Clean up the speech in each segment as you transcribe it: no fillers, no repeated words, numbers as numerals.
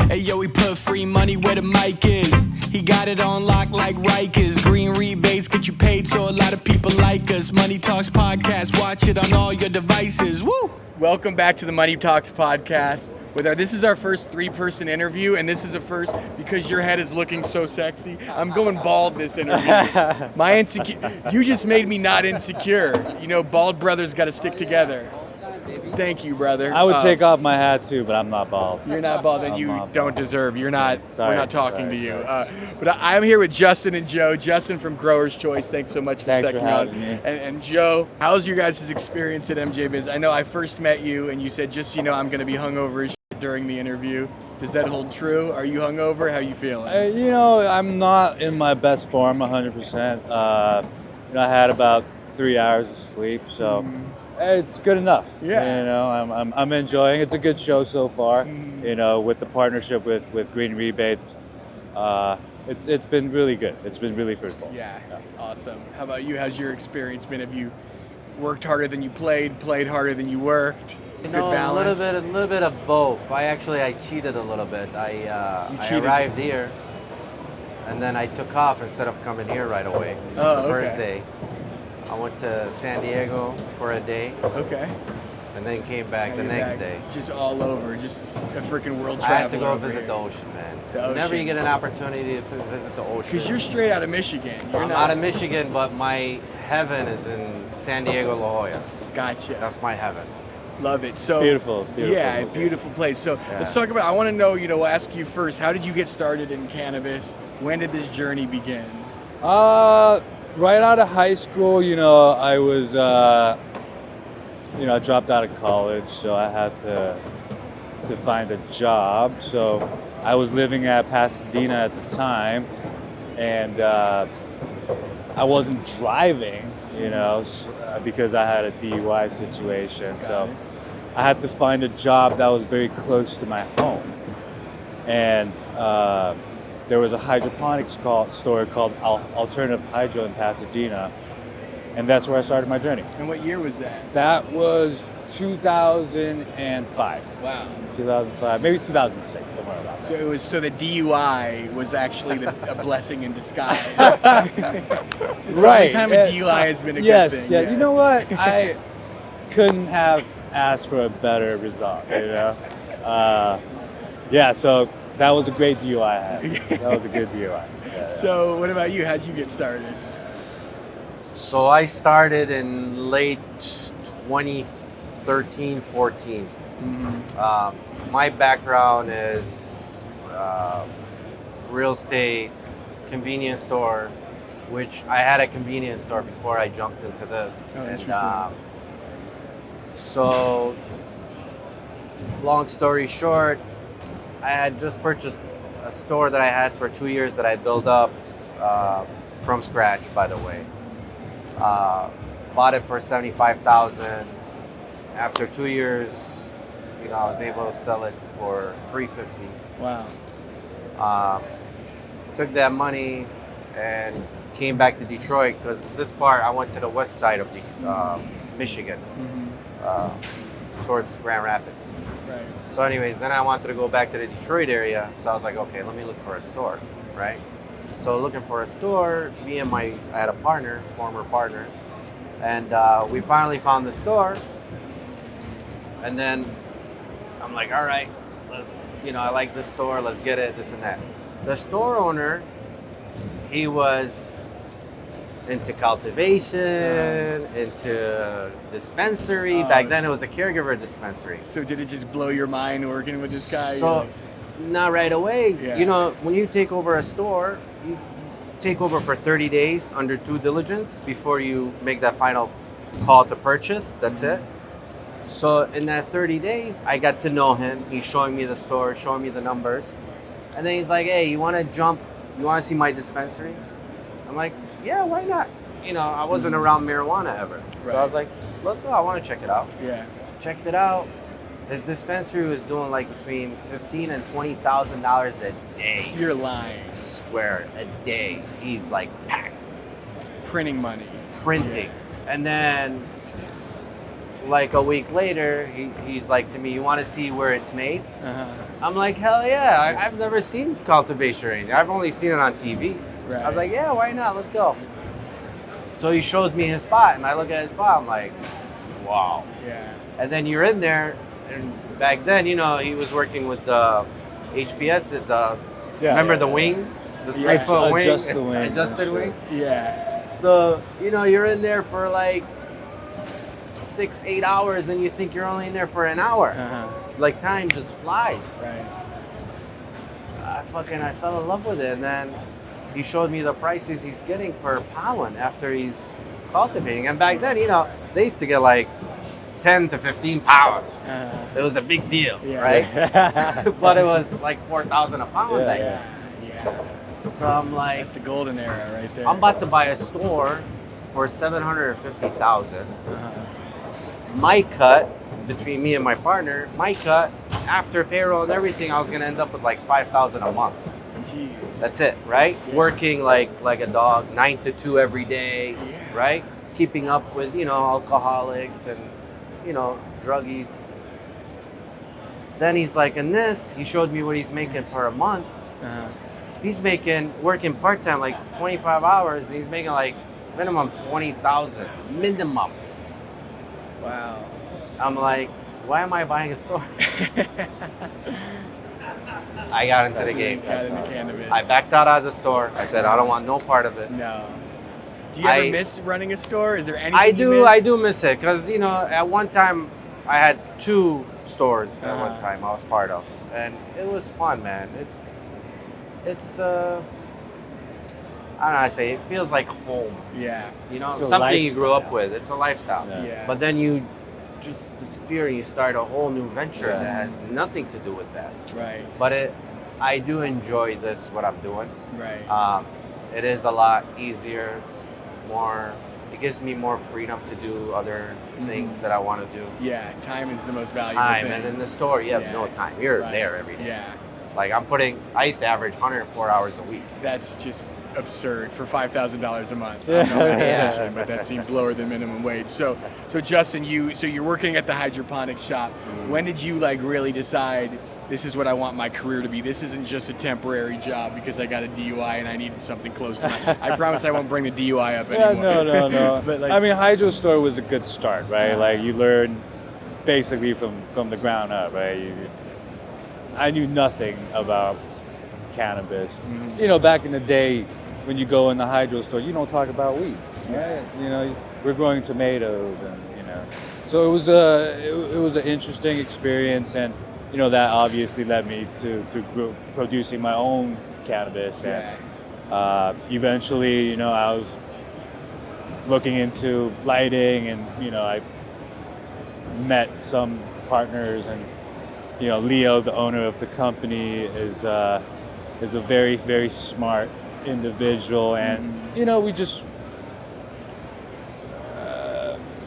Hey yo, we put free money where the mic is. He got it on lock like Rikers. Green rebates get you paid, so a lot of people like us. Money Talks Podcast, watch it on all your devices. Woo! Welcome back to the Money Talks Podcast. This is our first 3-person interview, and this is a first because your head is looking so sexy. I'm going bald this interview. You just made me not insecure. You know, bald brothers got to stick together. Thank you, brother. I would take off my hat too, but I'm not bald. You're not bald, and you don't deserve. You're not. Sorry, we're not talking to you. sorry. But I'm here with Justin and Joe. Justin from Growers' Choice. Thanks so much for sticking on. And Joe, how's your guys' experience at MJ Biz? I know I first met you, and you said, just I'm going to be hungover as shit during the interview. Does that hold true? Are you hungover? How you feeling? I'm not in my best form 100%. I had about 3 hours of sleep, so. It's good enough. Yeah. I'm enjoying. It's a good show so far. With the partnership with Green Rebates, it's been really good. It's been really fruitful. Yeah. Awesome. How about you? How's your experience been? Have you worked harder than you played harder than you worked? Good balance. A little bit of both. I cheated a little bit. I arrived here, and then I took off instead of coming here right away. First day. I went to San Diego for a day. Okay. And then came back the next day. Just all over, just a freaking world travel. I had to go visit the ocean, man. Whenever you get an opportunity to visit the ocean. Because you're straight out of Michigan. I'm out of Michigan, but my heaven is in San Diego, La Jolla. Gotcha. That's my heaven. Love it. So beautiful. Yeah, beautiful place. So let's talk about. I want to know. We'll ask you first. How did you get started in cannabis? When did this journey begin? Right out of high school, I was, I dropped out of college, so I had to find a job. So I was living at Pasadena at the time, and I wasn't driving, because I had a DUI situation. So I had to find a job that was very close to my home. And there was a hydroponics store called Alternative Hydro in Pasadena, and that's where I started my journey. And what year was that? That was 2005. Wow. 2005, maybe 2006, somewhere around there. So the DUI was actually a blessing in disguise. Right. Every time a DUI has been a good thing. Yeah. You know what? I couldn't have asked for a better result. So. That was a great DUI I had. That was a good DUI. Yeah. So what about you? How'd you get started? So I started in late 2013, 14. My background is real estate, convenience store, which I had a convenience store before I jumped into this. Oh, interesting. So long story short, I had just purchased a store that I had for 2 years that I built up from scratch, by the way. Bought it for $75,000. After 2 years, I was able to sell it for $350,000. Wow. Took that money and came back to Detroit because this part I went to the west side of Michigan, towards Grand Rapids. Right. So anyways, then I wanted to go back to the Detroit area. So I was like, okay, let me look for a store, right? So looking for a store, I had a partner, former partner, and we finally found the store. And then I'm like, all right, I like this store, let's get it, this and that. The store owner, he was into cultivation, into dispensary. Back then it was a caregiver dispensary. So did it just blow your mind working with this guy? So not right away. Yeah. When you take over a store, you take over for 30 days under due diligence before you make that final call to purchase. That's it. So in that 30 days, I got to know him. He's showing me the store, showing me the numbers. And then he's like, hey, you want to see my dispensary? I'm like, yeah, why not? I wasn't around marijuana ever. So I was like, let's go. I want to check it out. Yeah. Checked it out. His dispensary was doing like between $15,000 and $20,000 a day. You're lying. I swear, a day. He's like packed. Printing money. Printing. And then like a week later, he's like to me, "You want to see where it's made?" Uh-huh. I'm like, "Hell yeah! I've never seen cultivation or anything. I've only seen it on TV." Right. I was like, "Yeah, why not? Let's go." So he shows me his spot, and I look at his spot. I'm like, "Wow!" Yeah. And then you're in there, and back then, he was working with the HPS. Remember the wing, the 3-foot wing, Adjust the wing, adjusted wing. Yeah. So you're in there for like 6-8 hours, and you think you're only in there for an hour. Uh-huh. Like time just flies. Right. I fell in love with it, and then he showed me the prices he's getting per pound after he's cultivating. And back then, they used to get like 10 to 15 pounds. It was a big deal, Yeah. right? But it was like 4,000 a pound back then. Yeah. So I'm like, That's the golden era right there. I'm about to buy a store for $750,000. Uh-huh. My cut between me and my partner, after payroll and everything, I was gonna end up with like $5,000 a month. Jeez. That's it, right? Yeah. Working like a dog, 9 to 2 every day, Yeah. right? Keeping up with alcoholics and druggies. Then he's like, in this, he showed me what he's making per month. Uh-huh. He's working part-time, like 25 hours, and he's making like minimum 20,000, minimum. Wow. I'm like, why am I buying a store? I got into the game. Got into cannabis. I backed out of the store. I said, I don't want no part of it. No. Do you ever miss running a store? Is there anything I you miss? I do miss it, because at one time I had 2 stores at Uh-huh. one time I was part of, and it was fun, man. It's I don't know how to say it. It feels like home. Yeah. It's a Something you grew up lifestyle. with. It's a lifestyle. Yeah. Yeah. But then you just disappear and you start a whole new venture Yeah. that has nothing to do with that. Right. But I do enjoy what I'm doing. Right. It is a lot easier. It gives me more freedom to do other things that I want to do. Yeah. Time is the most valuable Time, thing. and in the store, you have Yeah. no time. You're Right. there every day. Yeah. Like I used to average 104 hours a week. That's just absurd for $5,000 a month. Yeah. I'm no Yeah. mathematician, but that seems lower than minimum wage. So Justin, you're working at the hydroponics shop. When did you really decide this is what I want my career to be? This isn't just a temporary job because I got a DUI and I needed something close to my. I promise I won't bring the DUI up Yeah, anymore. no. But I mean, Hydro Store was a good start, right? Uh-huh. Like you learn basically from the ground up, right? I knew nothing about cannabis. Mhm. Back in the day, when you go in the Hydro Store, you don't talk about weed. Yeah. Right? We're growing tomatoes, and so it was an interesting experience, and that obviously led me to producing my own cannabis, and eventually, I was looking into lighting, and I met some partners, and Leo, the owner of the company, is a very, very smart individual, and we just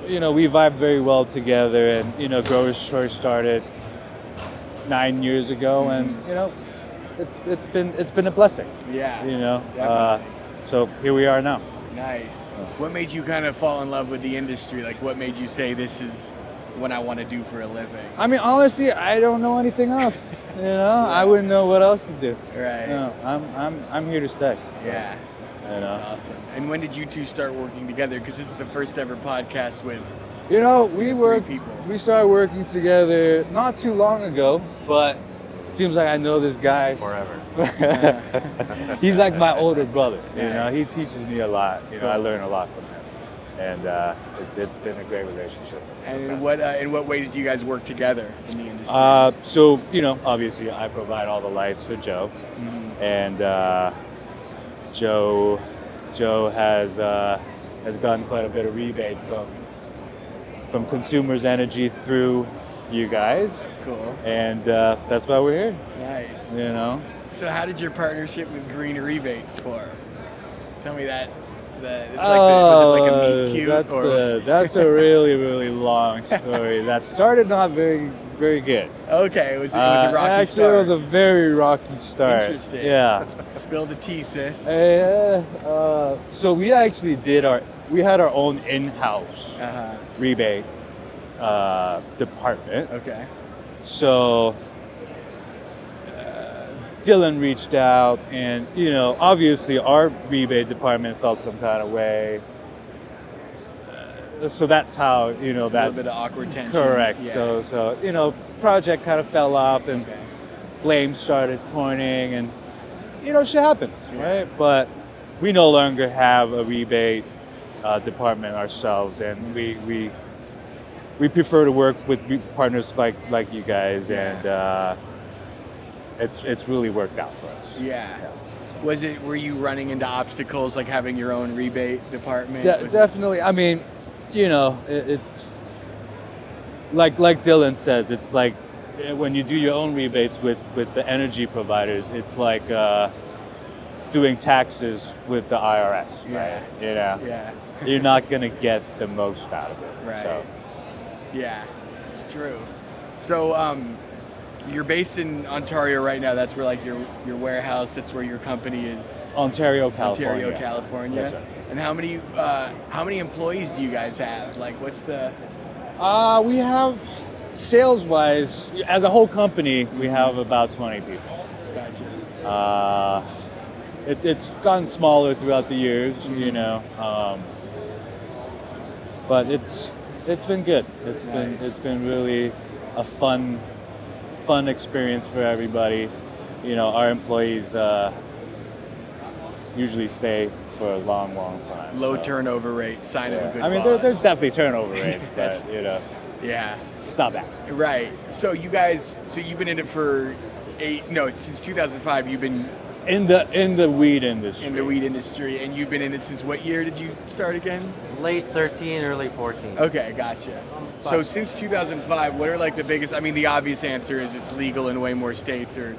we vibe very well together, and Grower's Choice started 9 years ago, and it's been a blessing. Yeah. Uh, so here we are now. Nice. What made you kind of fall in love with the industry? Like, what made you say this is what I want to do for a living? I mean, honestly, I don't know anything else. I wouldn't know what else to do. Right. No, I'm here to stay. Yeah. That's awesome. And when did you two start working together? Because this is the first ever podcast with. We started working together not too long ago, but it seems like I know this guy Forever. He's like my older brother. Nice. He teaches me a lot. I Cool. learn a lot from him, and it's been a great relationship. And in what ways do you guys work together in the industry? So obviously I provide all the lights for Joe, and Joe has gotten quite a bit of rebate from Consumers Energy through you guys, Cool. and that's why we're here. Nice. So how did your partnership with Green Rebates form? Tell me that. Was it like a meet cute? That's a really, really long story. That started not very, very good. Okay, it was a rocky actually, start. it was a very rocky start. Interesting. Yeah. Spill the tea, sis. So we actually we had our own in-house Uh-huh. rebate, department. Okay. So Dylan reached out, and obviously our rebate department felt some kind of way. So that's how A little that bit of awkward tension. correct. Yeah. So project kind of fell off, and Okay. blame started pointing, and shit happens, Yeah. right? But we no longer have a rebate department ourselves, and we prefer to work with partners like you guys, Yeah. and it's really worked out for us. Yeah. So. Were you running into obstacles like having your own rebate department? Definitely. I mean, it's like Dylan says, it's like when you do your own rebates with the energy providers, it's like doing taxes with the IRS, right? Yeah. You're not gonna get the most out of it. Right. So. Yeah, it's true. So you're based in Ontario right now. That's where like your warehouse. That's where your company is. Ontario, California. Ontario, California. Yes, sir. And how many employees do you guys have? Like, what's the? We have, sales-wise, as a whole company, we have about 20 people. Gotcha. It's gotten smaller throughout the years, but it's been good. Nice. It's been really a fun experience for everybody. Our employees usually stay for a long time. Low so. turnover rate, sign of a good I mean, boss. there's definitely turnover rates, but Yeah. it's not bad. Right. So you've been in it for since 2005. You've been In the weed industry. in the weed industry, and you've been in it since what year did you start again? Late 13, early 14. Okay, gotcha. So since 2005, what are like the biggest? I mean, the obvious answer is it's legal in way more states, but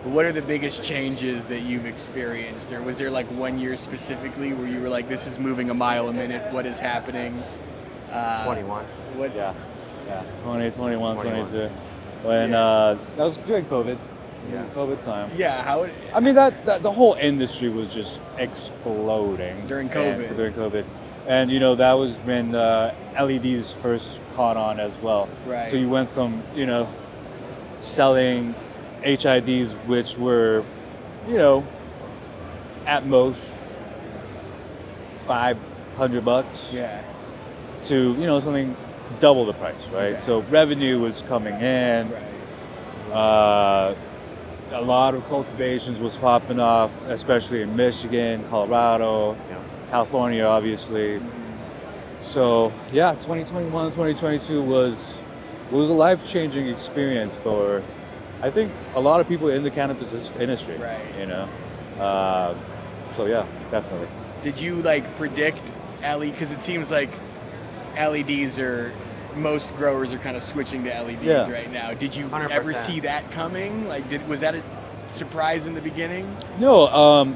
what are the biggest changes that you've experienced, or was there like 1 year specifically where you were like, this is moving a mile a minute? What is happening? 21. What? Yeah. 20, 21, 21. 22. When that was during COVID. Yeah. COVID time. Yeah. How? I mean, that the whole industry was just exploding During COVID. During COVID, and that was when LEDs first caught on as well. Right. So you went from selling HIDs, which were at most $500, Yeah. to something double the price, right? Okay. So revenue was coming in. Right. A lot of cultivations was popping off, especially in Michigan, Colorado, Yeah. California, obviously. So 2021, 2022 was a life-changing experience for, I think, a lot of people in the cannabis industry. Right. So yeah, definitely. Did you like predict LED? Because it seems like LEDs most growers are kind of switching to LEDs right now. Did you 100%. ever see that coming? Like, was that a surprise in the beginning? No,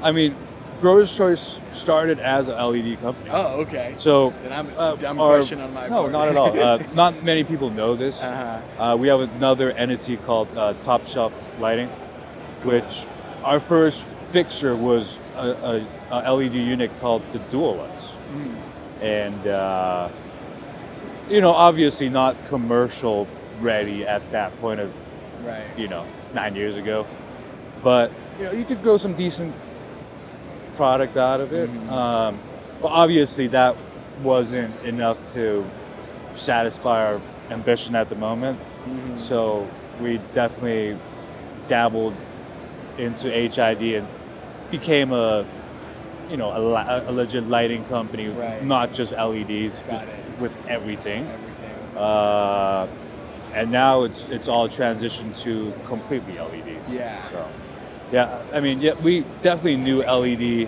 I mean, Growers Choice started as an LED company. Oh, okay. So Then I'm a dumb question on my no, part. not at all. Not many people know this. Uh-huh. We have another entity called Top Shelf Lighting, which our first fixture was a LED unit called the Dual Lens. And obviously not commercial ready at that point of Right. 9 years ago, but you could grow some decent product out of it. But obviously that wasn't enough to satisfy our ambition at the moment. So we definitely dabbled into HID and became a legit lighting company, Right. not just LEDs, Got just it. with everything. Everything. And now it's all transitioned to completely LEDs. Yeah. So, we definitely knew LED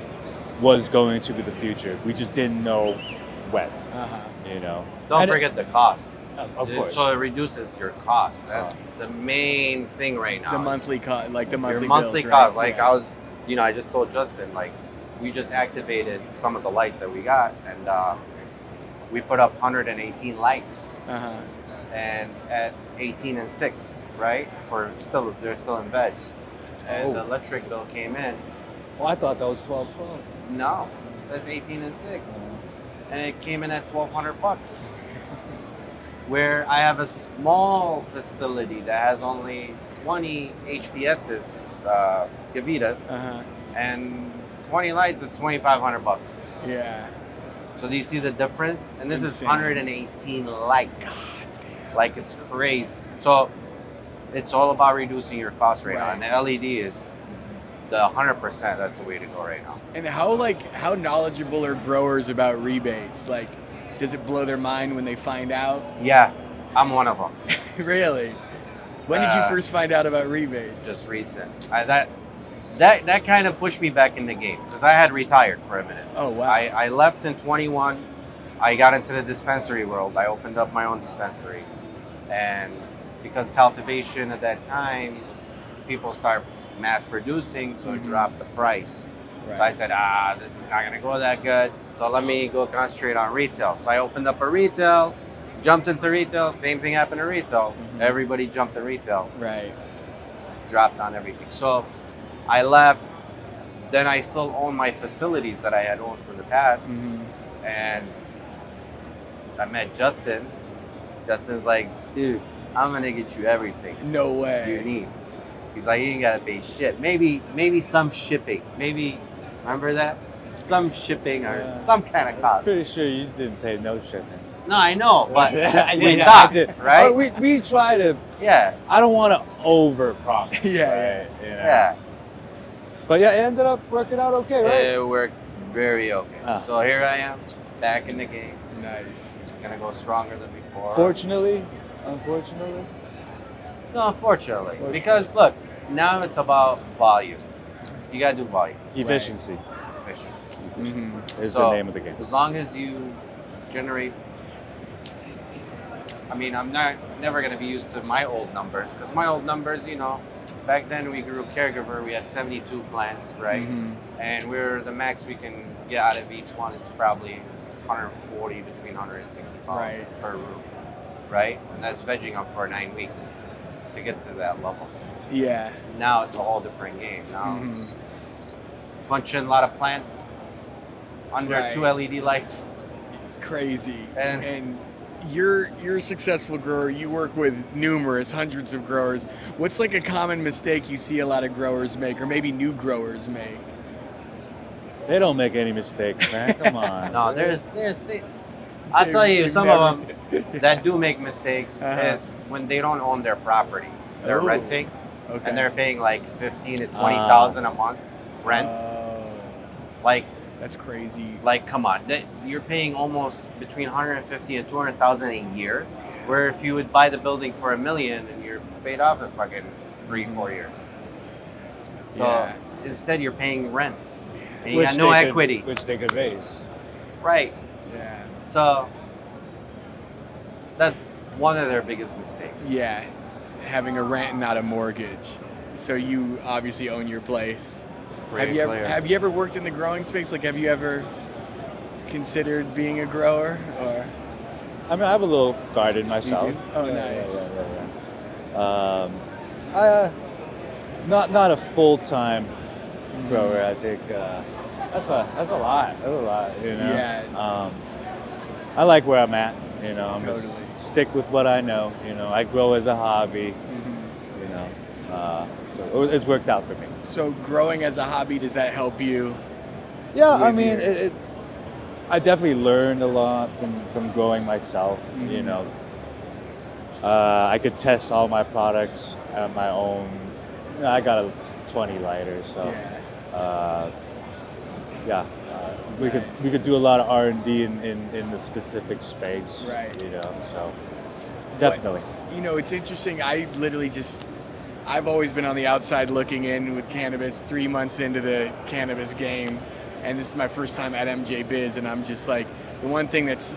was going to be the future. We just didn't know when. Uh-huh. Don't And forget the cost. Of course. So it reduces your cost. That's the main thing right now. The monthly cost, like the monthly your monthly bills, cost. right? Like I just told Justin, like we just activated some of the lights that we got, and we put up 118 lights, Uh-huh. and at 18 and 6, right? They're still in veg, and the electric bill came in. Well, I thought that was 12. No, that's 18 and 6, and it came in at $1,200. where I have a small facility that has only 20 HPSs, Gavitas, and 20 lights is $2,500. Yeah. So do you see the difference? And this is Insane. 118 lights. Like, it's crazy. So it's all about reducing your cost right now. And the LED is the 100%. That's the way to go right now. And how knowledgeable are growers about rebates? Like, does it blow their mind when they find out? Yeah, I'm one of them. Really? When did you first find out about rebates? Just recent. That kind of pushed me back in the game because I had retired for a minute. Oh, wow. I left in 21. I got into the dispensary world. I opened up my own dispensary. And because cultivation at that time, people start mass producing, so it dropped the price. Right. So I said, this is not gonna go that good. So let me go concentrate on retail. So I opened up a retail, jumped into retail, same thing happened to retail. Everybody jumped to retail. Right. Dropped on everything. So I left, then I still own my facilities that I had owned from the past. And I met Justin. Justin's like, dude, I'm gonna get you everything No way. you need. He's like, you ain't gotta pay shit. Maybe some shipping. Maybe, remember that? Some shipping or some kind of I'm cost. pretty sure you didn't pay no shipping. No, I know, but we Yeah, talked, I did. right? We try to. Yeah, I don't want to over promise. Yeah, right? You know? yeah. But yeah, it ended up working out okay, right? It worked very okay. Ah. So here I am, back in the game. Nice. Gonna go stronger than before. Fortunately, unfortunately. No, unfortunately. Because look, now it's about volume. You gotta do volume. Efficiency Efficiency. is So, the name of the game. As long as you generate, I mean, I'm never gonna be used to my old numbers because my old numbers, you know, back then we grew caregiver. We had 72 plants, right? And the max we can get out of each one is probably 140 between 160 pounds Right. per room, right? And that's vegging up for 9 weeks to get to that level. Yeah. Now it's a whole different game. Now it's punching a lot of plants under Right. 2 LED lights. Crazy. And- And you're a successful grower. You work with hundreds of growers. What's like a common mistake you see a lot of growers make, or maybe new growers make? They don't make any mistakes, man. Come on. No, there's. I'll tell you, They've some never- of them that do make mistakes is when they don't own their property. They're Oh, renting, Okay. and they're paying like 15 to 20,000 a month rent. Oh, Like, that's crazy. come on, you're paying almost between 150 and 200,000 a year. Where if you would buy the building for $1 million and you're paid off in fucking 3-4 years. So Yeah. instead, you're paying rent, and you Which got no they could- equity. which they could raise. Right. Yeah. So that's one of their biggest mistakes. Yeah. Having a rent and not a mortgage. So you obviously own your place. Free Have and you clear. ever worked in the growing space? Like, have you ever considered being a grower? Or I mean, I have a little garden myself. do? Oh, nice. Not a full-time grower. I think that's a lot. That's a lot. You know. Yeah. I like where I'm at. You know, I'm Totally. just stick with what I know. You know, I grow as a hobby. You know, so it's worked out for me. So growing as a hobby, does that help you? Yeah, I with mean, your- I definitely learned a lot from growing myself. You know, I could test all my products at my own. You know, I got a 20 lighter, so we could do a lot of R&D in the specific space. Right. You know, so definitely. You know, it's interesting. I've always been on the outside looking in with cannabis, 3 months into the cannabis game. And this is my first time at MJ Biz, and I'm just like, the one thing that's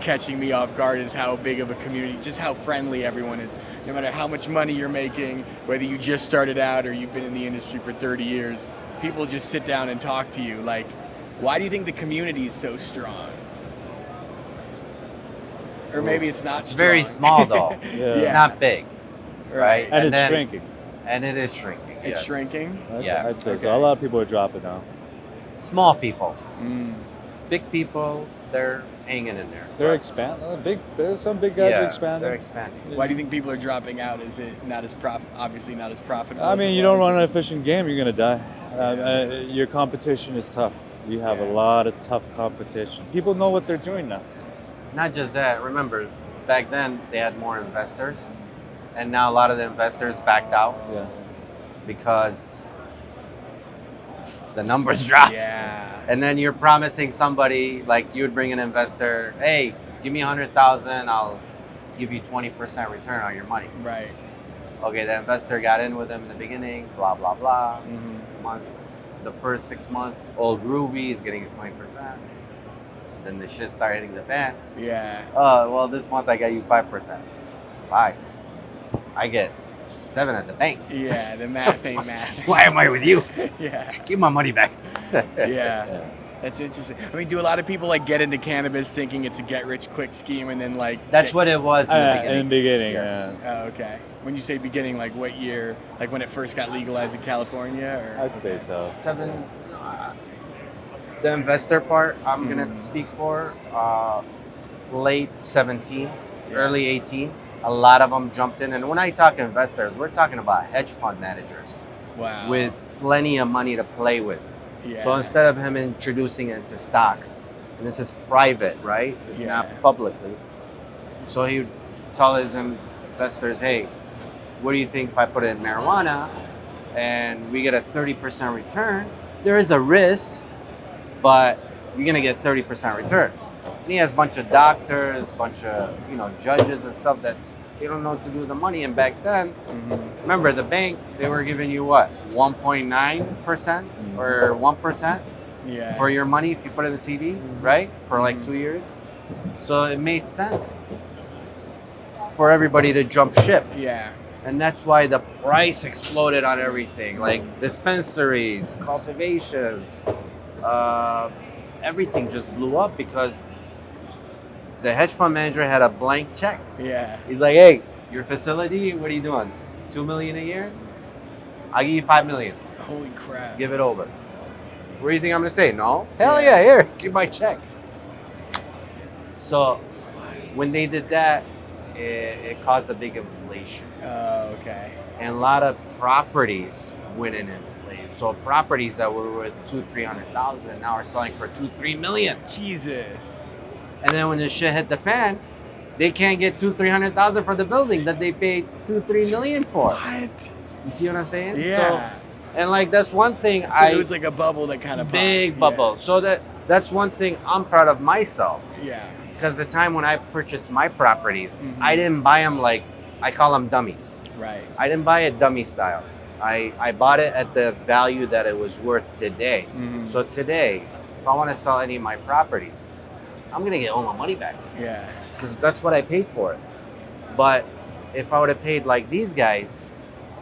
catching me off guard is how big of a community, just how friendly everyone is. No matter how much money you're making, whether you just started out or you've been in the industry for 30 years, people just sit down and talk to you. Like, why do you think the community is so strong? Or maybe it's not It's strong. very small though. Yeah. It's not big, right? And it's then- shrinking. And it is shrinking. It's yes. shrinking? Yeah. I'd say so. Okay. A lot of people are dropping out. Small people, Mm. big people. they're hanging in there. They're expanding. There's some big guys are expanding. They're expanding. Why do you think people are dropping out? Is it not as obviously not as profitable? I as mean, it you don't was? run an efficient game, you're gonna die. Your competition is tough. You have a lot of tough competition. People know what they're doing now. Not just that. Remember, back then they had more investors, and now a lot of the investors backed out Yeah. because the numbers dropped. Yeah. And then you're promising somebody, like you would bring an investor, hey, give me 100,000, I'll give you 20% return on your money. Right. Okay, the investor got in with him in the beginning, blah, blah, blah. Mm-hmm. The first 6 months, all groovy, is getting his 20%. Then the shit started hitting the fan. Yeah. Oh, well, this month I got you 5%. 5. I get 7 at the bank. Yeah. The math ain't math. Why am I with you? Yeah. Give my money back. Yeah. That's interesting. I mean, do a lot of people like get into cannabis thinking it's a get-rich-quick scheme, and then like That's what it was in the beginning. In the beginning, Yes. yeah. Oh, okay. When you say beginning, like what year? Like when it first got legalized in California? Or? I'd say so. 7. The investor part, I'm gonna speak for late 17, early 18. A lot of them jumped in, and when I talk investors, we're talking about hedge fund managers Wow. with plenty of money to play with. Yeah. So instead of him introducing it to stocks, and this is private, right? It's not publicly. So he would tell his investors, hey, what do you think if I put it in marijuana and we get a 30% return? There is a risk, but you're gonna get 30% return. And he has a bunch of doctors, bunch of judges and stuff that they don't know what to do with the money. And back then, remember the bank, they were giving you what, 1.9% or 1% for your money if you put it in the CD, right? For like 2 years. So it made sense for everybody to jump ship. Yeah. And that's why the price exploded on everything, like dispensaries, cultivations, everything just blew up because the hedge fund manager had a blank check. Yeah. He's like, hey, your facility, what are you doing? 2 million a year? I'll give you 5 million. Holy crap. Give it over. What do you think I'm gonna say? No? Hell yeah, here, give my check. So when they did that, it caused a big inflation. Oh, okay. And a lot of properties went in inflated. So properties that were worth 200,000-300,000 now are selling for 2-3 million. Jesus. And then when the shit hit the fan, they can't get 200,000-300,000 for the building that they paid 2-3 million for. What? You see what I'm saying? Yeah. So, and like that's one thing So it was like a bubble that kind of big bubble. So that's one thing I'm proud of myself. Yeah. Because the time when I purchased my properties, I didn't buy them like, I call them dummies. Right. I didn't buy it dummy style. I bought it at the value that it was worth today. So today, if I want to sell any of my properties, I'm going to get all my money back. Yeah. Because that's what I paid for it. But if I would have paid like these guys,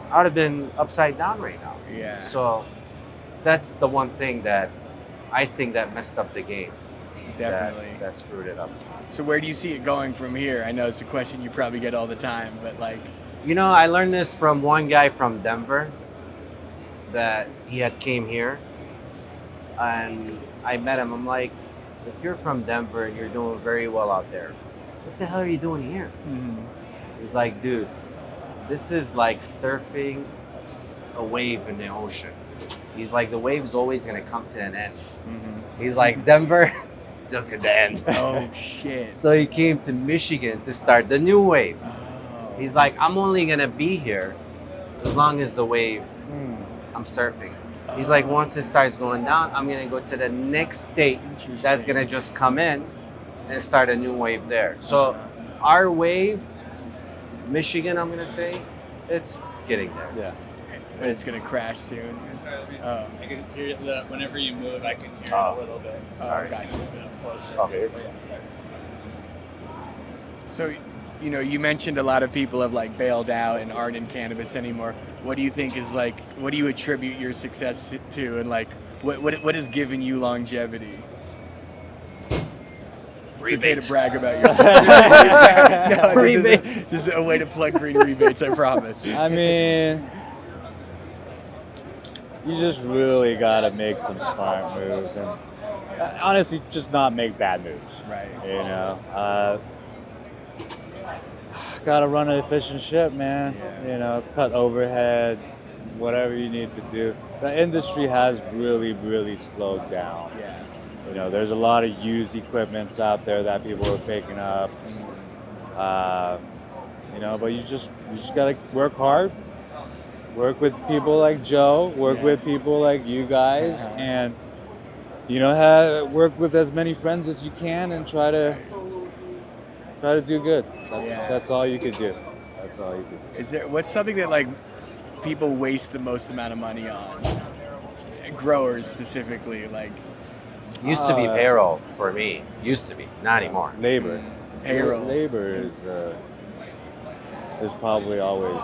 I would have been upside down right now. Yeah. So that's the one thing that I think that messed up the game. Definitely. That screwed it up. So where do you see it going from here? I know it's a question you probably get all the time, but like... I learned this from one guy from Denver that he had came here. And I met him. I'm like, if you're from Denver and you're doing very well out there, what the hell are you doing here? He's like, dude, this is like surfing a wave in the ocean. He's like, the wave's always going to come to an end. He's like, Denver, just at the end. Oh, shit. So he came to Michigan to start the new wave. Oh. He's like, I'm only going to be here as long as the wave, I'm surfing. He's like, once it starts going down, I'm going to go to the next state that's going to just come in and start a new wave there. So our wave, Michigan, I'm going to say, it's getting there. Yeah. But it's going to crash soon. Oh. I can hear that whenever you move, I can hear it a little bit. Sorry. Gotcha. Closer. Okay. So, you mentioned a lot of people have like bailed out and aren't in cannabis anymore. What do you think is like, what do you attribute your success to? And like, what has given you longevity? It's okay to brag about yourself. No, Rebates. This is a way to plug green rebates, I promise. I mean, you just really gotta make some smart moves, and honestly, just not make bad moves. Right. You know, gotta run an efficient ship, man. Yeah. You know, cut overhead, whatever you need to do. The industry has really, really slowed down. Yeah. You know, there's a lot of used equipments out there that people are picking up. You know, but you just gotta work hard, work with people like Joe, work Yeah. with people like you guys, Uh-huh. and you know, work with as many friends as you can, and try to do good. That's all you could do. That's all you could do. What's something that like people waste the most amount of money on? Growers specifically, like Used to be payroll for me. Used to be, not anymore. Labor. payroll. Labor is probably always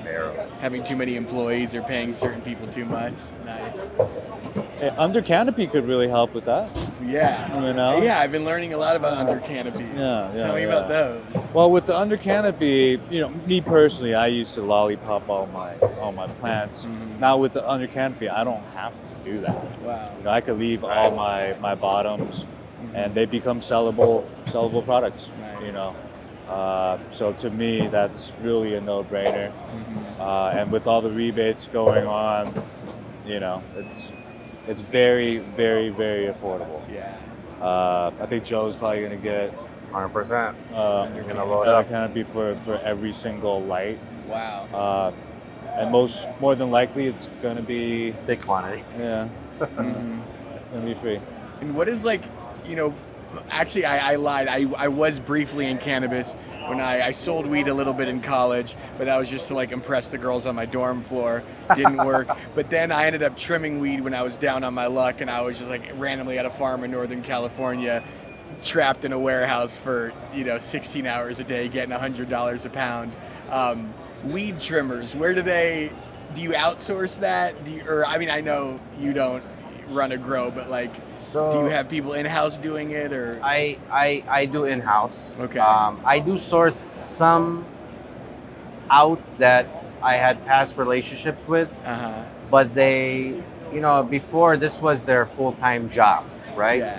Payroll. Having too many employees or paying certain people too much. Nice. Under canopy could really help with that. Yeah. You know? Yeah, I've been learning a lot about under canopies. Yeah, Tell me about those. Well, with the under canopy, you know, me personally, I used to lollipop all my plants. Now with the under canopy, I don't have to do that. Wow. You know, I could leave all my bottoms, and they become sellable products. Nice. You know, so to me, that's really a no-brainer. And with all the rebates going on, you know, it's very, very, very affordable. Yeah. I think Joe's probably gonna get 100%. you're gonna load up. canopy for every single light, Wow. and more than likely it's gonna be Big quantity. it's gonna be free. And what is like, you know, actually I lied. I was briefly in cannabis when I sold weed a little bit in college, but that was just to like impress the girls on my dorm floor. Didn't work. But then I ended up trimming weed when I was down on my luck, and I was just like randomly at a farm in Northern California, trapped in a warehouse for 16 hours a day, getting $100 a pound. Weed trimmers, do you outsource that? I know you don't run a grow, but like, So do you have people in-house doing it, or? I do in-house. Okay. I do source some out that I had past relationships with, Uh-huh. but they, before this was their full-time job, right? Yeah.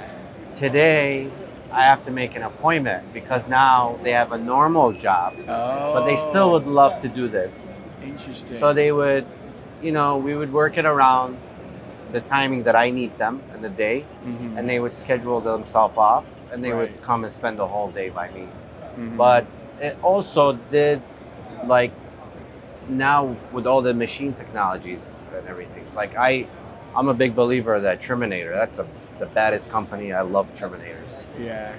Today, I have to make an appointment because now they have a normal job, Oh. but they still would love to do this. Interesting. So they would, we would work it around the timing that I need them in the day, Mhm. and they would schedule themselves off, and they would Right. come and spend the whole day by me. Mhm. But it also did, like, now with all the machine technologies and everything, like I'm a big believer that Terminator. That's the baddest company. I love Terminators. Yeah.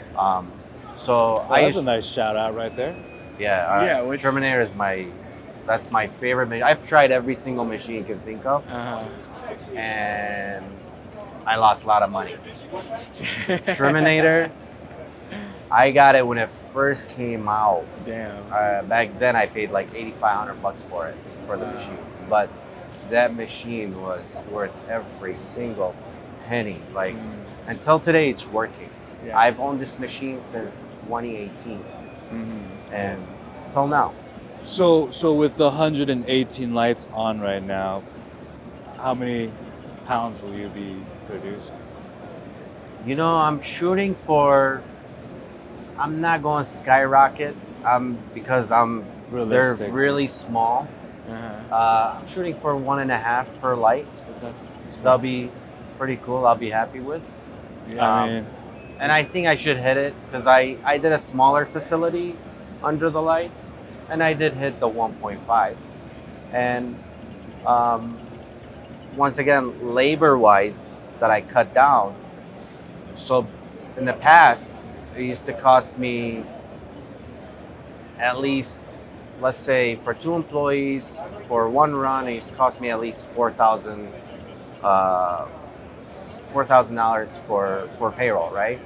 So Well, that's a nice shout out right there. Yeah, which- Terminator is that's my favorite machine. I've tried every single machine you can think of, Uh-huh. and I lost a lot of money. Terminator, I got it when it first came out. Damn. Back then, I paid like $8,500 for it, for the Wow. machine. But that machine was worth every single penny. Like, until today, it's working. Yeah. I've owned this machine since 2018, and till now. So with the 118 lights on right now, how many pounds will you be producing? I'm shooting for. I'm not going to skyrocket. Because they're Realistic. really small. Uh-huh. I'm shooting for 1.5 per light. Okay. That'll be pretty cool. I'll be happy with. I mean, And I think I should hit it because I did a smaller facility under the lights, and I did hit the 1.5. And once again, labor-wise, that I cut down. So in the past, it used to cost me at least, let's say, for 2 employees, for one run, it used to cost me at least $4,000 for payroll, right?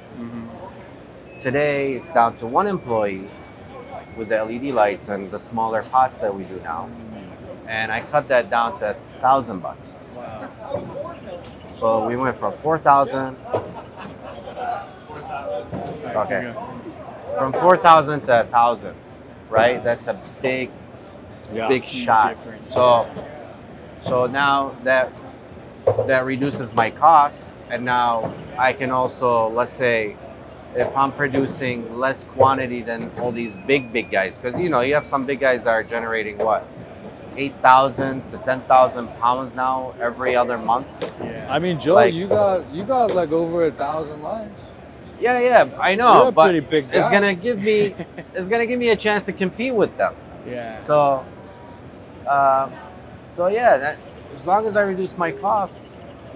Today, it's down to 1 employee with the LED lights and the smaller pots that we do now. And I cut that down to $1,000. Wow. So we went from 4,000. Okay. From 4,000 to 1,000, right? That's a big yeah. shot. difference. So now that reduces my cost, And now I can also, let's say, if I'm producing less quantity than all these big guys, because you have some big guys that are generating what, 8,000 to 10,000 pounds now every other month. Yeah. I mean, Joe, Like- you got like over 1,000 lines. Yeah, I know, You're a but pretty big it's guy. gonna give me a chance to compete with them. Yeah. So, as long as I reduce my cost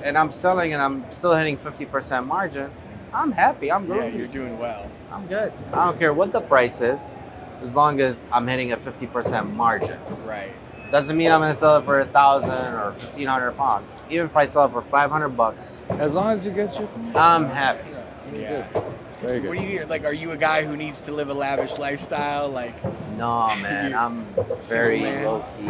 and I'm selling and I'm still hitting 50% margin, I'm happy. I'm Yeah, groovy. you're doing well. I'm good. I don't care what the price is, as long as I'm hitting a 50% margin. Right. Doesn't mean I'm gonna sell it for 1,000 or 1,500 pounds. Even if I sell it for $500, As long as you get your. I'm happy. Yeah. Very good. What do you need? Like, are you a guy who needs to live a lavish lifestyle? Like, No, man, I'm very man. low key.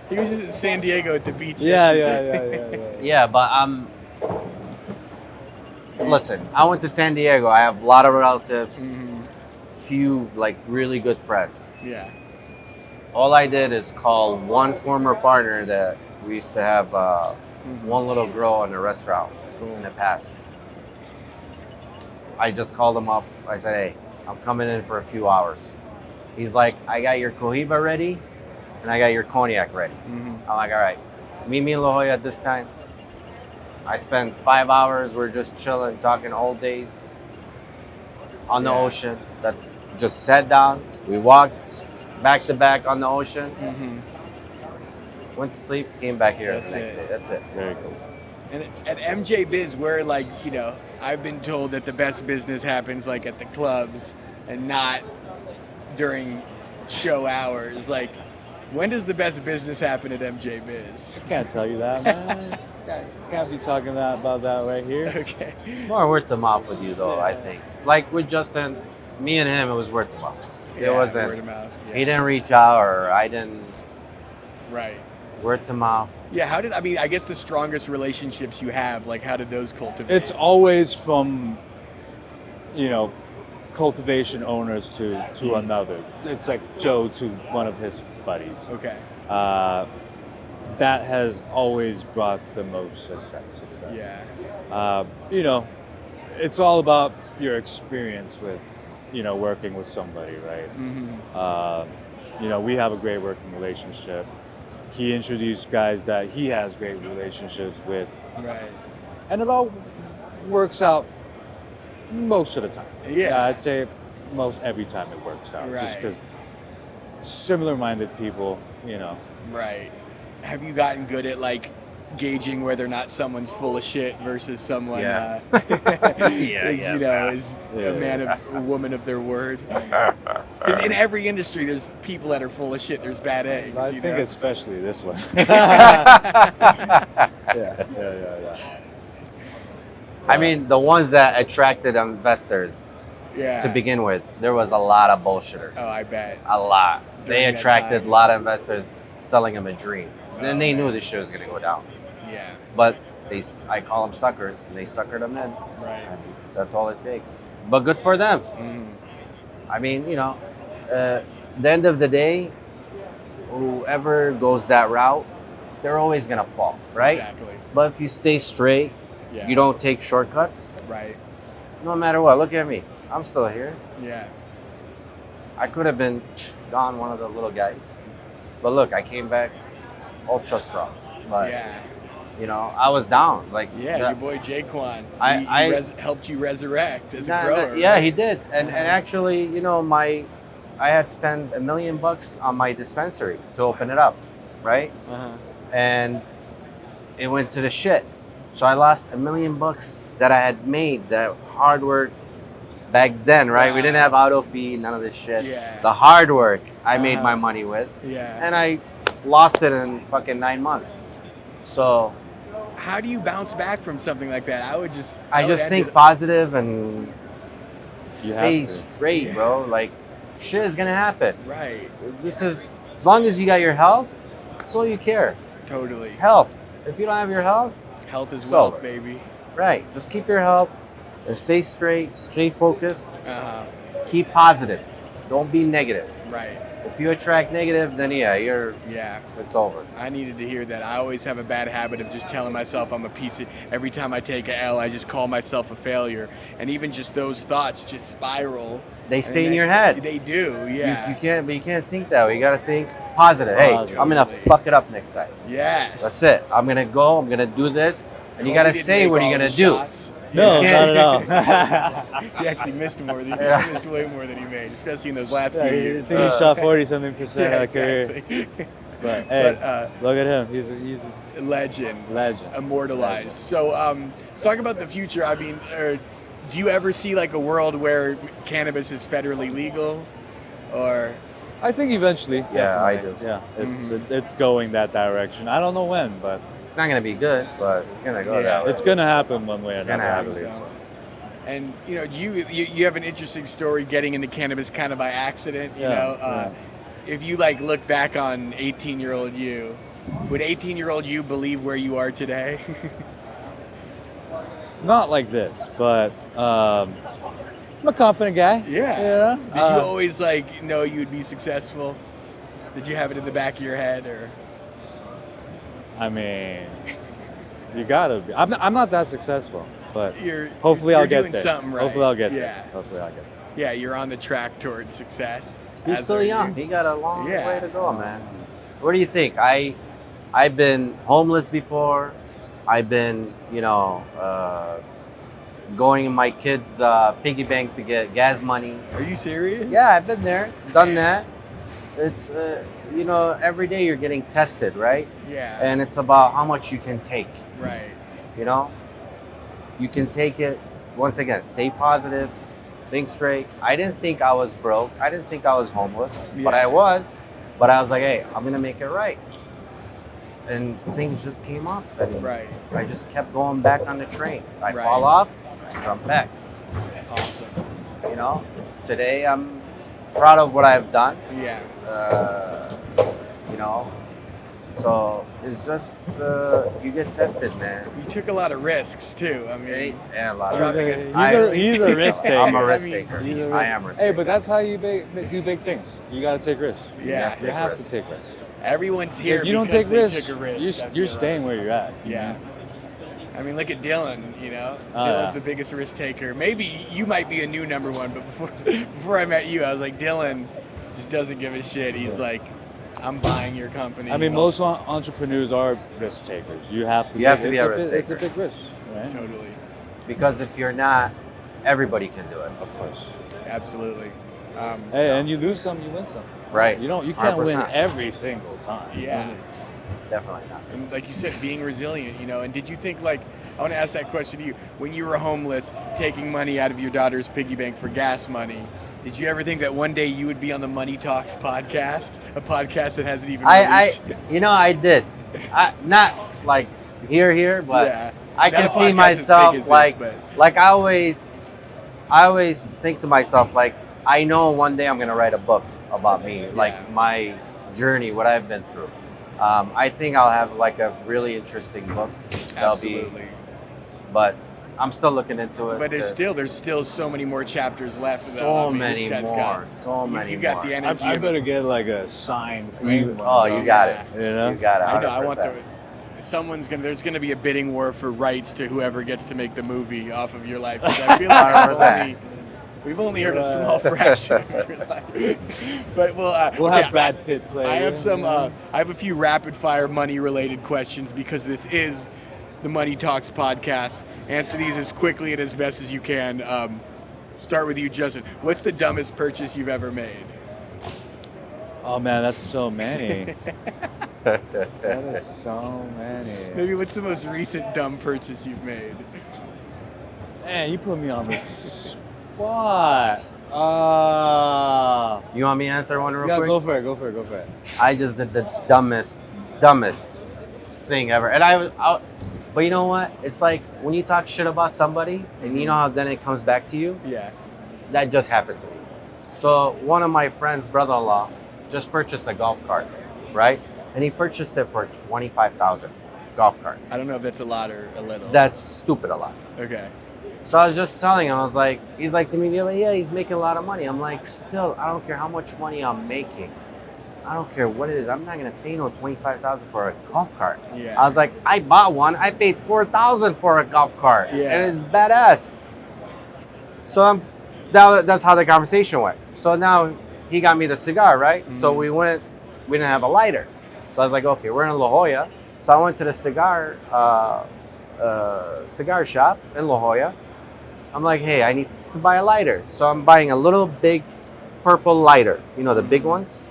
he was just in San Diego at the beach. Yeah. yesterday. Yeah, but listen, I went to San Diego. I have a lot of relatives, Mhm. few like really good friends. Yeah. All I did is call one former partner that we used to have one little girl in a restaurant in the past. I just called him up. I said, hey, I'm coming in for a few hours. He's like, I got your Cohiba ready and I got your cognac ready. Mhm. I'm like, all right, meet me in La Jolla at this time. I spent 5 hours. We're just chilling, talking all days on the Yeah. ocean. That's just sat down. We walked back to back on the ocean. Mhm. Went to sleep, came back here That's the next it. day. That's it. Very cool. And at MJ Biz, where I've been told that the best business happens like at the clubs and not during show hours. Like, when does the best business happen at MJ Biz? Can't tell you that, man. Can't be talking about that right here. Okay. It's more word of mouth with you, though, I think. Like with Justin, me and him, it was word of mouth. Yeah, It wasn't, word of mouth. Yeah. he didn't reach out or I didn't, Right. word to mouth. Yeah. I guess the strongest relationships you have, like, how did those cultivate? It's always from, cultivation owners to another. It's like Joe to one of his buddies. Okay. That has always brought the most success. Yeah. It's all about your experience with, working with somebody, right? Mm-hmm. We have a great working relationship. He introduced guys that he has great relationships with, Right. and it all works out most of the time. Yeah. I'd say most every time it works out, just Right. because similar-minded people, Right. Have you gotten good at like gauging whether or not someone's full of shit versus someone Yeah. is a woman of their word? Because in every industry, there's people that are full of shit. There's bad eggs. I you think know? especially this one. Yeah. I mean, the ones that attracted investors Yeah. to begin with, there was a lot of bullshitters. Oh, I bet. A lot. They During that attracted time. a lot of investors selling them a dream. And Oh, they knew man. this shit was going to go down. Yeah. But I call them suckers, and they suckered them in. Right. And that's all it takes. But good for them. Mhm. I mean, the end of the day, whoever goes that route, they're always going to fall, right? Exactly. But if you stay straight, Yeah. you don't take shortcuts, Right. no matter what, look at me. I'm still here. Yeah. I could have been gone one of the little guys. But look, I came back ultra strong. But, Yeah. I was down. Like, Yeah. the- Your boy Jay Kwan. I- Helped you resurrect as a Nah, grower. yeah, right? he did. And Uh-huh. actually, I had spent $1 million on my dispensary to open it up, right? Uh-huh. And it went to the shit. So I lost $1 million that I had made, that hard work back then, right? We didn't have auto fee, none of this shit. Yeah. The hard work I made Uh-huh. my money with, Yeah. and I lost it in fucking 9 months. So How do you bounce back from something like that? I would think positive and You have stay to. straight, Yeah. bro. Like, shit is gonna happen. Right. This is, as long as you got your health, that's all you care. Totally. Health. If you don't have your health, Health is It's wealth, over. baby. right, just keep your health and stay focused, Uh-huh. keep positive. Don't be negative. Right. If you attract negative, then yeah, Yeah. it's over. I needed to hear that. I always have a bad habit of just telling myself I'm a piece of. Every time I take a L, I just call myself a failure, and even just those thoughts just spiral. They and stay in your head. They do, yeah. You can't think that way. You gotta think positive. Hey, Positive. I'm gonna fuck it up next time. Yes. That's it. I'm gonna go. I'm gonna do this, and you Kobe gotta didn't say make what all you're gonna the do. shots. No, You not can't- at all. He actually missed more than Yeah. he missed way more than he made, especially in those last few I years. think he shot 40-something% Yeah, of a career. exactly. But hey, But, look at him. He's a Legend. legend. Immortalized. So, let's talk about the future. I mean, do you ever see like a world where cannabis is federally legal, or? I think eventually. Yeah, I definitely. do. Yeah, it's going that direction. I don't know when, but It's not gonna be good, but it's gonna go Yeah. that way. it's gonna happen one way or It's gonna another. I happen. believe. So. And you know, you have an interesting story getting into cannabis kind of by accident. You Yeah, know, yeah. if you like look back on 18-year-old you, would 18-year-old you believe where you are today? Not like this, but I'm a confident guy. Yeah. You know? Did you always like know you'd be successful? Did you have it in the back of your head, or? I mean, you gotta be. I'm not that successful, but You're hopefully you're I'll get doing there. something right. Hopefully I'll get Yeah. there. Hopefully I'll get there. Yeah, you're on the track towards success. He's as still are you. young. He got a long Yeah. way to go, man. What do you think? I've been homeless before. I've been, going in my kids' piggy bank to get gas money. Are you serious? Yeah, I've been there, done that. It's, every day you're getting tested, right? Yeah. And it's about how much you can take, Right. you know? You can take it, once again, stay positive, think straight. I didn't think I was broke. I didn't think I was homeless, but Yeah. I was. But I was like, hey, I'm going to make it right. And things just came up. And Right. I just kept going back on the train. I Right. fall off, I jump back. Awesome. You know, today I'm proud of what I've done. Yeah. You know, so it's just you get tested, man. You took a lot of risks too. I mean, Yeah, a lot of Dropping He's it. he's a risk taker. I'm a I risk mean, taker. he's a I am a risk Hey, taker. but that's how you do big things. You gotta take risks. Yeah. You have risks. to take risks. everyone's here. If you don't because take they risks, took a risk, I you're feel staying like. where you're at. Yeah. I mean, look at Dylan. You know, Oh, Dylan's yeah. the biggest risk taker. Maybe you might be a new number one, but before I met you, I was like, Dylan just doesn't give a shit. He's like, I'm buying your company. I mean, most entrepreneurs are risk takers. You have to. You have to be a risk It's a taker. big risk, right? Totally. Because if you're not, everybody can do it. Of course. Absolutely. Hey, and you lose some, you win some. Right. You can't win 100%. every single time. Yeah. Definitely not. And like you said, being resilient, and did you think, like, I want to ask that question to you, when you were homeless, taking money out of your daughter's piggy bank for gas money, did you ever think that one day you would be on the Money Talks podcast, a podcast that hasn't even released? I did. Not like here, but Yeah. I Not can a see podcast as myself big as like, this, like I always think to myself, like, I know one day I'm gonna write a book about me, like Yeah. my journey, what I've been through. I think I'll have like a really interesting book. Absolutely. But I'm still looking into it. But there's still so many more chapters left. so I mean, this many guy's more. got- So many. You got more. the I, energy. I of better get like a signed frame. Oh, you got it. You know? You got it. I know. I want 100%. there's gonna be a bidding war for rights to whoever gets to make the movie off of your life. 'Cause I feel like 100%. we've only heard a small fraction of your life. But We'll okay, have Brad Pitt play. I have it. some. I have a few rapid fire money related questions because this is the Money Talks podcast. Answer these as quickly and as best as you can. Start with you, Justin. What's the dumbest purchase you've ever made? Oh man, that's so many. That is so many. Maybe what's the most recent dumb purchase you've made? Man, you put me on the spot. You want me to answer one real Yeah, quick? go for it. I just did the dumbest thing ever. And but you know what? It's like when you talk shit about somebody and you know how then it comes back to you, Yeah. that just happened to me. So one of my friend's brother-in-law just purchased a golf cart, right? And he purchased it for $25,000 golf cart. I don't know if that's a lot or a little. That's stupid a lot. Okay. So I was just telling him, he's like to me, yeah, he's making a lot of money. I'm like, still, I don't care how much money I'm making. I don't care what it is. I'm not gonna pay no $25,000 for a golf cart. Yeah. I was like, I bought one. I paid $4,000 for a golf cart, Yeah. and it's badass. So that's how the conversation went. So now he got me the cigar, right? So we went. We didn't have a lighter, so I was like, okay, we're in La Jolla. So I went to the cigar shop in La Jolla. I'm like, hey, I need to buy a lighter. So I'm buying a little big purple lighter. You know, the big ones?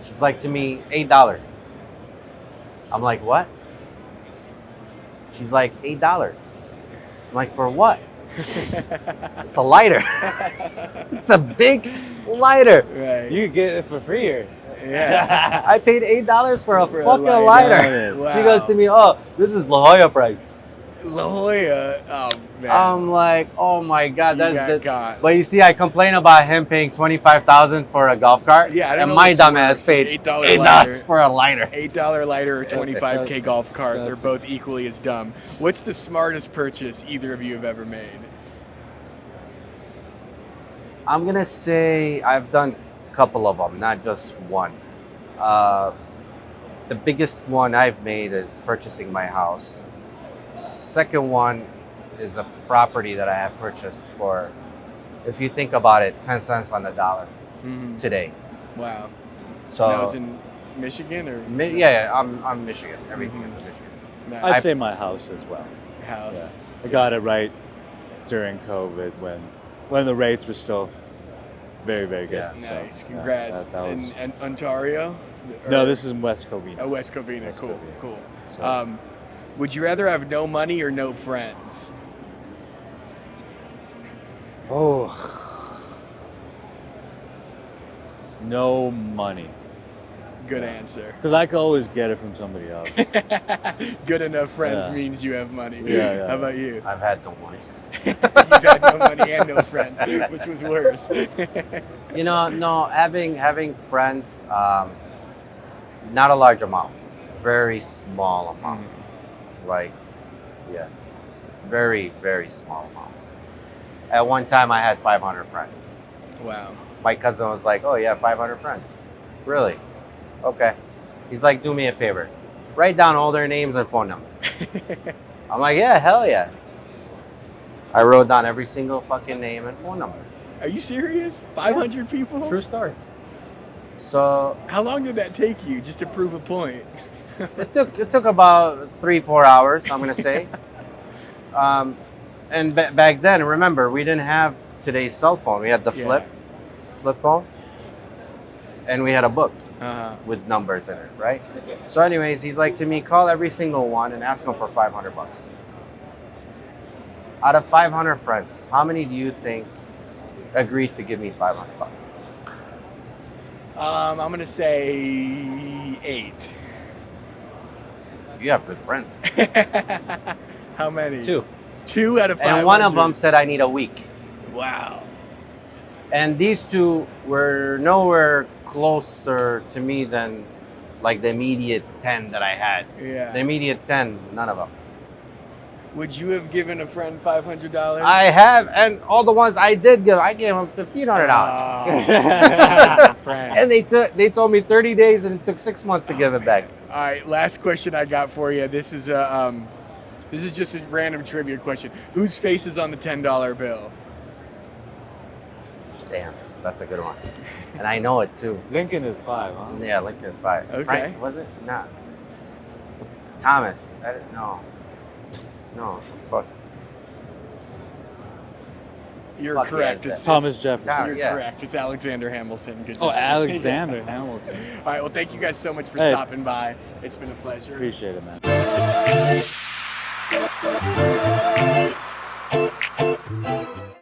She's like to me, $8. I'm like, what? She's like, $8. I'm like, for what? It's a lighter. It's a big lighter. Right. You could get it for free here. Yeah. I paid $8 for a For a fucking lighter. lighter. Wow. She goes to me, oh, this is La Jolla price. La Jolla. Oh man. I'm like, oh my God, You that's got. But you see, I complain about him paying $25,000 for a golf cart. Yeah, I don't and know my what's dumbass worse, paid $8 $8 lighter. for a lighter. $8 lighter or 25K golf cart. They're that's- both equally as dumb. What's the smartest purchase either of you have ever made? I'm gonna say I've done a couple of them, not just one. The biggest one I've made is purchasing my house. Second one is a property that I have purchased for, if you think about it, 10 cents on the dollar today. Wow. So That was in Michigan or yeah, I'm Michigan. Everything is in Michigan. Nice. I'd say my house as well. house? Yeah. I got it right during COVID when the rates were still very, very good. Yeah. So, Nice. yeah, Congrats. that was- In Ontario? no, Or- this is in West Covina. Oh, West Covina. West Cool. Covina. Cool. So- Would you rather have no money or no friends? Oh. No money. Good answer. Because I could always get it from somebody else. Good enough friends Yeah. means you have money. Yeah, yeah. How about you? I've had no money. You've had no money and no friends, which was worse. You know, no, having friends, not a large amount, very small amount. Like, yeah, very, very small amount. At one time, I had 500 friends. Wow. My cousin was like, "Oh, you have 500 friends? Really? Okay." He's like, "Do me a favor, write down all their names and phone number." I'm like, "Yeah, hell yeah." I wrote down every single fucking name and phone number. Are you serious? 500 people? True story. So How long did that take you just to prove a point? it took about 3-4 hours, I'm gonna say. And back then, remember, we didn't have today's cell phone. We had the flip phone, and we had a book with numbers in it, right? So, anyways, he's like to me, call every single one and ask them for $500. Out of 500 friends, how many do you think agreed to give me $500? I'm gonna say 8. You have good friends. How many? 2. 2 out of 500. And one of them said I need a week. Wow. And these 2 were nowhere closer to me than like the immediate 10 that I had. Yeah. The immediate 10, none of them. Would you have given a friend $500? I have, and all the ones I did give, I gave them $1,500. Oh, friend. And they told me 30 days, and it took 6 months to give it back. All right, last question I got for you. This is just a random trivia question. Whose face is on the $10 bill? Damn, that's a good one. And I know it too. Lincoln is 5, huh? Yeah, Lincoln is 5. Okay. Frank, was it? Nah. Thomas. I didn't know. No, what the fuck. You're Fuck correct. yeah, It's Thomas Jefferson. You're Yeah. correct. It's Alexander Hamilton. Good Oh, job. Alexander Hamilton. All right. Well, thank you guys so much for Hey. stopping by. It's been a pleasure. Appreciate it, man.